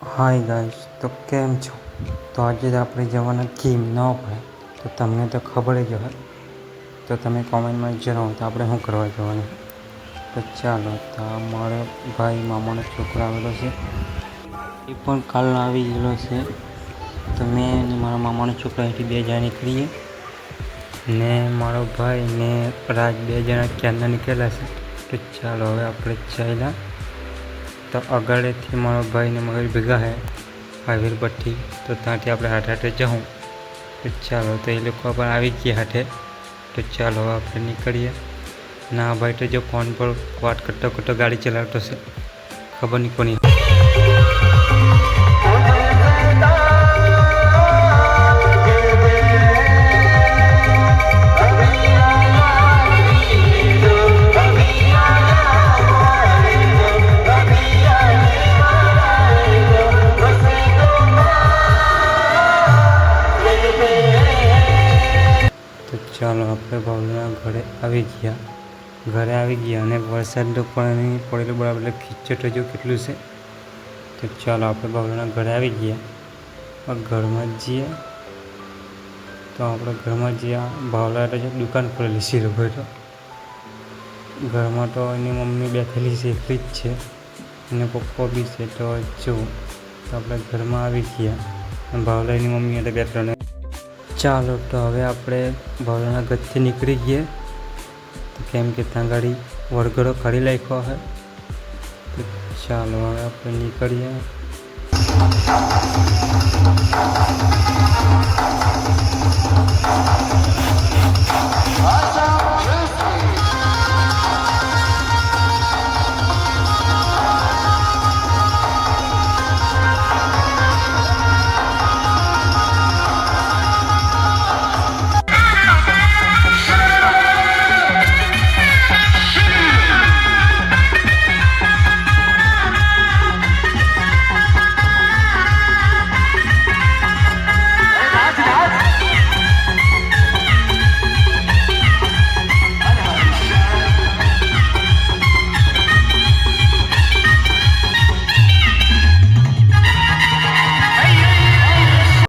Hi guys, તો કેમ છો? તો આજે આપણે જવાના ગેમ ન પડે તો તમને તો ખબર જ હોય, તો તમે કોમેન્ટમાં જણાવો તો આપણે શું કરવા જવાનું. તો ચાલો, તો મારો ભાઈ મામાનો છોકરો આવેલો છે, એ પણ કાલનો આવી ગયેલો છે. તો મેં અને મારા મામાનો છોકરો અહીંથી 2 જણા નીકળીએ ને મારો ભાઈ ને રાજ 2 જણા ક્યારના નીકળેલા છે. તો ચાલો હવે આપણે ચાલ્યા. તો આગળથી મારો ભાઈ ને મયુર ભેગા હે હાઈવે પરથી, તો ત્યાંથી આપણે હાથે જાઉં. તો ચાલો, તો એ લોકો પણ આવી ગયા હાથે. તો ચાલો હવે આપણે નીકળીએ. ના ભાઈ તો જો ફોન પર વાત કરતો કરતો ગાડી ચલાવતો છે, ખબર નહીં કોની. તો ચાલો આપણે ભાવના ઘરે આવી ગયા અને વરસાદ પણ પડેલો બરાબર, એટલે ખીચટ હજુ કેટલું છે. તો ચાલો આપણે ભાવના ઘરે આવી ગયા. ઘરમાં જઈએ તો આપણે ઘરમાં જઈએ. ભાવલા તો જો દુકાન ખોલેલી છે લોકોએ. તો ઘરમાં તો એની મમ્મી બેઠેલી છે, એકલી જ છે, અને પપ્પા બી છે. તો જો તો આપણે ઘરમાં આવી ગયા. ભાવલા એની મમ્મી એટલે બેઠેલો. ચાલો, તો હવે આપણે ભાવલાના ઘરથી નીકળી ગયા. તો કેમ કે ત્યાં ગાડી વરઘડો કાઢી નાખ્યો હોય. તો ચાલો હવે આપણે નીકળીએ.